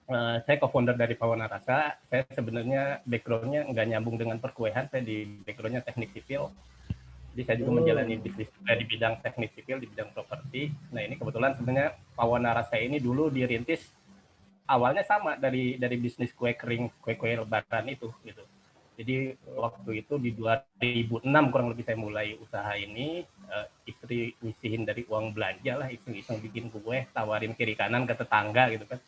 Saya co-founder dari Pawana Rasa. Saya sebenarnya background-nya nggak nyambung dengan perkuehan. Saya di background-nya teknik sipil. Jadi saya juga menjalani bisnis di bidang teknik sipil, di bidang properti. Nah ini kebetulan sebenarnya Pawana Rasa ini dulu dirintis awalnya sama dari bisnis kue kering, kue-kue lebaran itu gitu. Jadi waktu itu di 2006 kurang lebih saya mulai usaha ini. Istri ngisihin dari uang belanja lah, iseng-iseng bikin kue, tawarin kiri kanan ke tetangga gitu kan.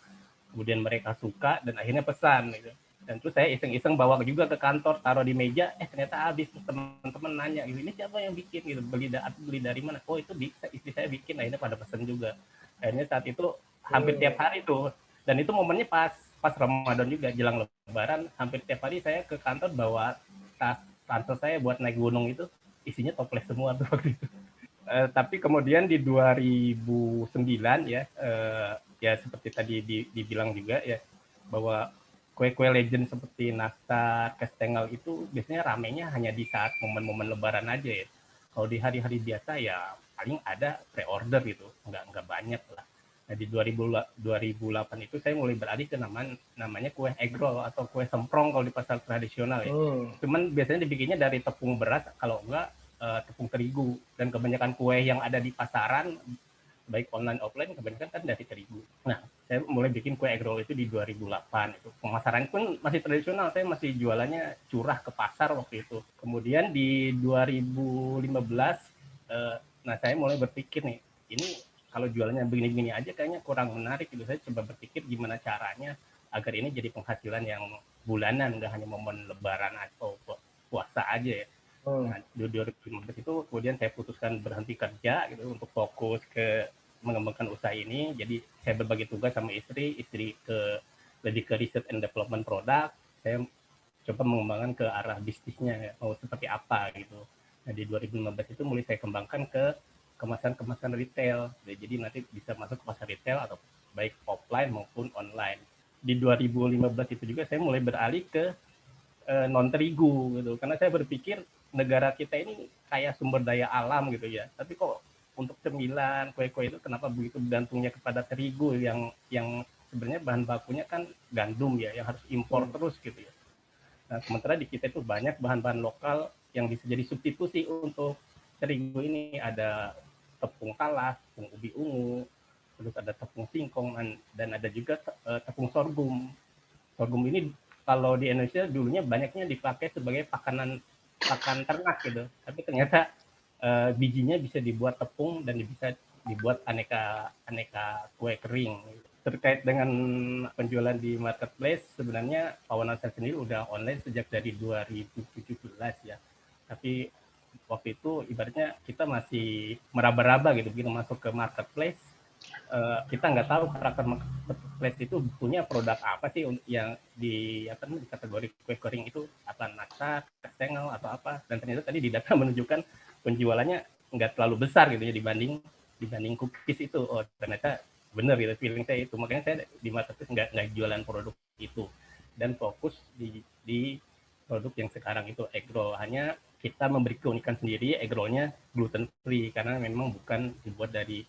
Kemudian mereka suka dan akhirnya pesan gitu. Dan terus saya iseng-iseng bawa juga ke kantor, taruh di meja, ternyata habis. Teman-teman nanya, ini siapa yang bikin gitu, beli dari mana? Oh itu istri saya bikin, akhirnya pada pesan juga. Akhirnya saat itu hampir tiap hari tuh, dan itu momennya pas Ramadan juga, jelang Lebaran, hampir tiap hari saya ke kantor bawa tas ransel saya buat naik gunung itu, isinya toples semua tuh waktu itu. Tapi kemudian di 2009 ya, ya seperti tadi dibilang juga ya, bahwa kue-kue legend seperti nastar, kastengel itu biasanya ramenya hanya di saat momen-momen lebaran aja ya. Kalau di hari-hari biasa ya paling ada pre-order gitu, nggak banyak lah. Nah di 2008 itu saya mulai beralih ke namanya kue egg roll atau kue semprong kalau di pasar tradisional ya. Cuman biasanya dibikinnya dari tepung beras, kalau enggak tepung terigu. Dan kebanyakan kue yang ada di pasaran, baik online offline, kebanyakan kan dari terigu. Nah, saya mulai bikin kue egg roll itu di 2008. Itu pemasaran pun masih tradisional, saya masih jualannya curah ke pasar waktu itu. Kemudian di 2015, nah saya mulai berpikir nih, ini kalau jualannya begini-begini aja kayaknya kurang menarik gitu. Saya coba berpikir gimana caranya agar ini jadi penghasilan yang bulanan, nggak hanya momen lebaran atau puasa aja ya. Nah, di 2015 itu kemudian saya putuskan berhenti kerja gitu untuk fokus ke mengembangkan usaha ini. Jadi saya berbagi tugas sama istri lebih ke research and development produk. Saya coba mengembangkan ke arah bisnisnya, ya, mau seperti apa gitu. Nah di 2015 itu mulai saya kembangkan ke kemasan-kemasan retail. Jadi nanti bisa masuk ke pasar retail atau baik offline maupun online. Di 2015 itu juga saya mulai beralih ke non terigu gitu, karena saya berpikir negara kita ini kayak sumber daya alam gitu ya, tapi kok untuk cemilan kue-kue itu kenapa begitu bergantungnya kepada terigu yang sebenarnya bahan bakunya kan gandum ya, yang harus impor terus gitu ya. Nah sementara di kita itu banyak bahan-bahan lokal yang bisa jadi substitusi untuk terigu ini. Ada tepung talas, tepung ubi ungu, terus ada tepung singkong, dan ada juga tepung sorghum. Sorghum ini kalau di Indonesia dulunya banyaknya dipakai sebagai pakan ternak gitu, tapi ternyata bijinya bisa dibuat tepung dan bisa dibuat aneka aneka kue kering. Terkait dengan penjualan di marketplace, sebenarnya Pawanan saya sendiri udah online sejak dari 2017 ya. Tapi waktu itu ibaratnya kita masih meraba-raba gitu, begitu masuk ke marketplace, kita nggak tahu karakter marketplace itu punya produk apa sih yang di kategori kue kering itu, apa nata, kastengel atau apa. Dan ternyata tadi di data menunjukkan penjualannya nggak terlalu besar gitu ya dibanding cookies itu. Oh ternyata benar gitu feeling saya itu. Makanya saya di marketplace nggak jualan produk itu dan fokus di produk yang sekarang itu egg roll. Hanya kita memberi keunikan sendiri, egg rollnya gluten free karena memang bukan dibuat dari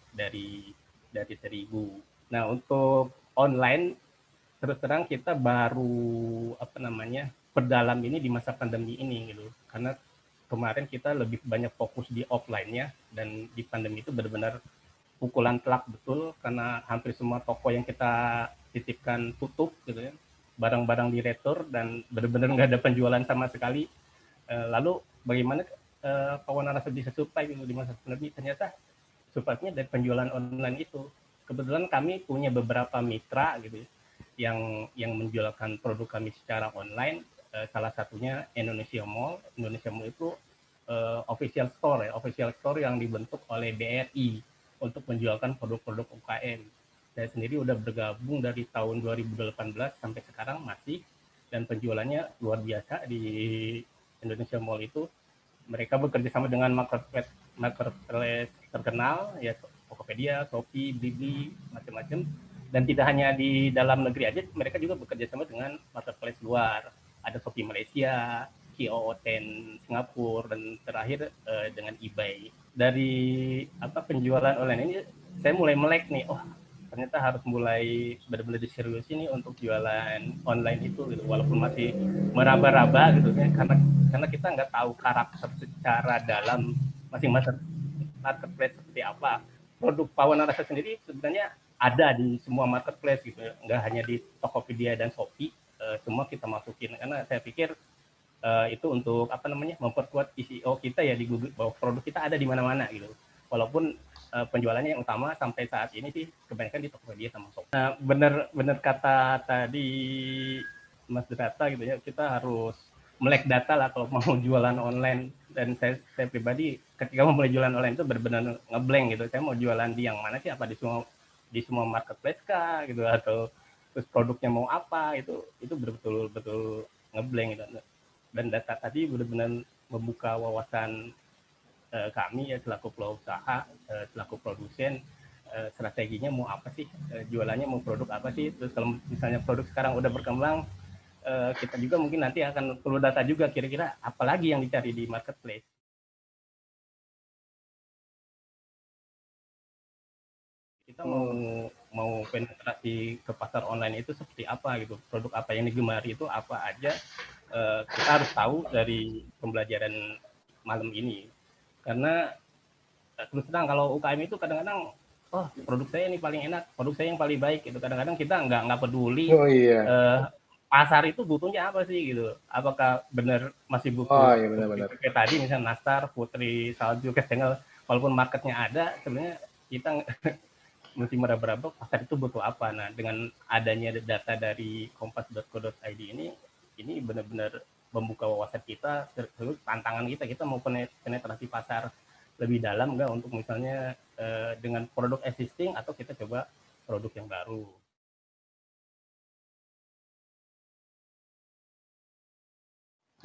terigu. Nah untuk online terus terang kita baru perdalam ini di masa pandemi ini gitu, karena kemarin kita lebih banyak fokus di offline-nya, dan di pandemi itu benar-benar pukulan telak betul karena hampir semua toko yang kita titipkan tutup gitu ya, barang-barang diretur dan benar-benar nggak ada penjualan sama sekali. Lalu bagaimana Pawana Rasa bisa survive gitu di masa pandemi? Ternyata survive-nya dari penjualan online itu. Kebetulan kami punya beberapa mitra gitu yang menjualkan produk kami secara online. Salah satunya Indonesia Mall. Indonesia Mall itu official store yang dibentuk oleh BRI untuk menjualkan produk-produk UKM. Saya sendiri udah bergabung dari tahun 2018 sampai sekarang masih, dan penjualannya luar biasa di Indonesia Mall itu. Mereka bekerja sama dengan marketplace terkenal ya, Tokopedia, Shopee, Blibli, macam-macam. Dan tidak hanya di dalam negeri aja, mereka juga bekerja sama dengan marketplace luar. Ada Shopee Malaysia, KOO10 Singapura, dan terakhir dengan eBay. Dari penjualan online ini saya mulai melek nih, ternyata harus mulai benar-benar diseriusin nih untuk jualan online itu gitu, walaupun masih meraba-raba gitu ya, karena kita nggak tahu karakter secara dalam masing-masing marketplace seperti apa. Produk Pawon Rasa sendiri sebenarnya ada di semua marketplace gitu, nggak hanya di Tokopedia dan Shopee, semua kita masukin karena saya pikir itu untuk apa namanya memperkuat SEO kita ya di Google, bahwa produk kita ada di mana-mana gitu. Walaupun penjualannya yang utama sampai saat ini sih kebanyakan di Tokopedia sama Shopee. Nah, bener kata tadi Mas Data gitu ya, kita harus melek data lah kalau mau jualan online. Dan saya pribadi ketika mau mulai jualan online itu benar-benar ngeblank gitu. Saya mau jualan di yang mana sih, apa di semua marketplace kah gitu, atau terus produknya mau apa, itu betul-betul ngeblank gitu. Dan data tadi benar-benar membuka wawasan kami ya selaku pelaku usaha, selaku produsen, strateginya mau apa sih, jualannya mau produk apa sih. Terus kalau misalnya produk sekarang udah berkembang, kita juga mungkin nanti akan perlu data juga, kira-kira apa lagi yang dicari di marketplace. Kita mau penetrasi ke pasar online itu seperti apa gitu, produk apa yang digemari itu apa aja, kita harus tahu dari pembelajaran malam ini. Karena terus terang kalau UKM itu kadang-kadang, oh produk saya ini paling enak, produk saya yang paling baik gitu. Kadang-kadang kita nggak peduli Oh iya. pasar itu butuhnya apa sih gitu. Apakah benar masih Oh butuh iya seperti benar-benar. kayak tadi misalnya nastar, putri, salju, kastengel, walaupun marketnya ada, sebenarnya kita mesti meraba-raba pasar itu butuh apa. Nah, dengan adanya data dari kompas.co.id ini benar-benar membuka wawasan kita, terus tantangan kita mau penetrasi pasar lebih dalam nggak, untuk misalnya dengan produk existing atau kita coba produk yang baru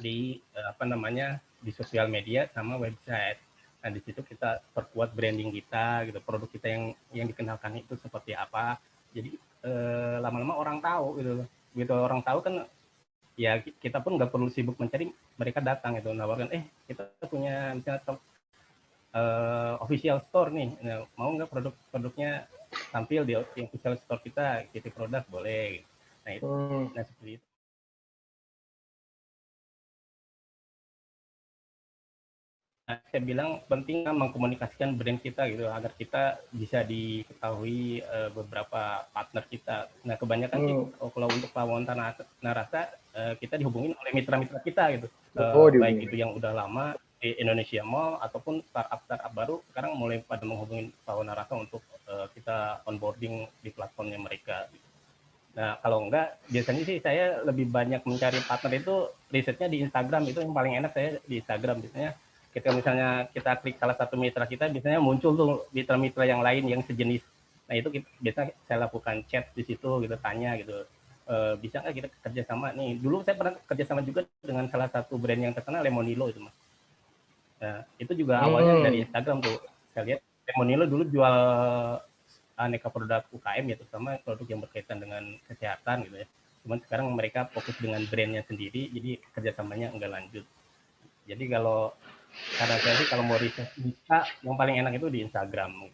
di apa namanya di sosial media sama website. Nah di situ kita perkuat branding kita gitu, produk kita yang dikenalkan itu seperti apa. Jadi lama-lama orang tahu gitu, gitu orang tahu kan, ya kita pun nggak perlu sibuk mencari, mereka datang gitu nawarkan, kita punya misalnya official store nih, nah, mau nggak produknya tampil di official store kita, kita produk boleh. Nah itu, Hmm. nah seperti itu. Nah, saya bilang penting mengkomunikasikan brand kita gitu agar kita bisa diketahui beberapa partner kita. Nah kebanyakan sih Hmm. kalau untuk Pawon Narasa kita dihubungin oleh mitra-mitra kita gitu, Oh baik dihubungin. itu yang udah lama di Indonesia Mall ataupun startup baru sekarang mulai pada menghubungi Pawon Narasa untuk kita onboarding di platformnya mereka. Nah kalau enggak, biasanya sih saya lebih banyak mencari partner itu risetnya di Instagram, itu yang paling enak saya di Instagram biasanya. Ketika misalnya kita klik salah satu mitra kita, biasanya muncul tuh mitra-mitra yang lain yang sejenis. Nah itu biasanya saya lakukan chat di situ gitu, tanya gitu, bisa nggak kita kerjasama nih. Dulu saya pernah kerjasama juga dengan salah satu brand yang terkenal, Lemonilo itu mas. Nah, itu juga awalnya dari Hmm. Instagram tuh. Saya lihat Lemonilo dulu jual aneka produk UKM ya, terutama produk yang berkaitan dengan kesehatan gitu ya. Cuman sekarang mereka fokus dengan brandnya sendiri, jadi kerjasamanya enggak lanjut. Jadi kalau karena saya sih kalau mau riset bisa, yang paling enak itu di Instagram.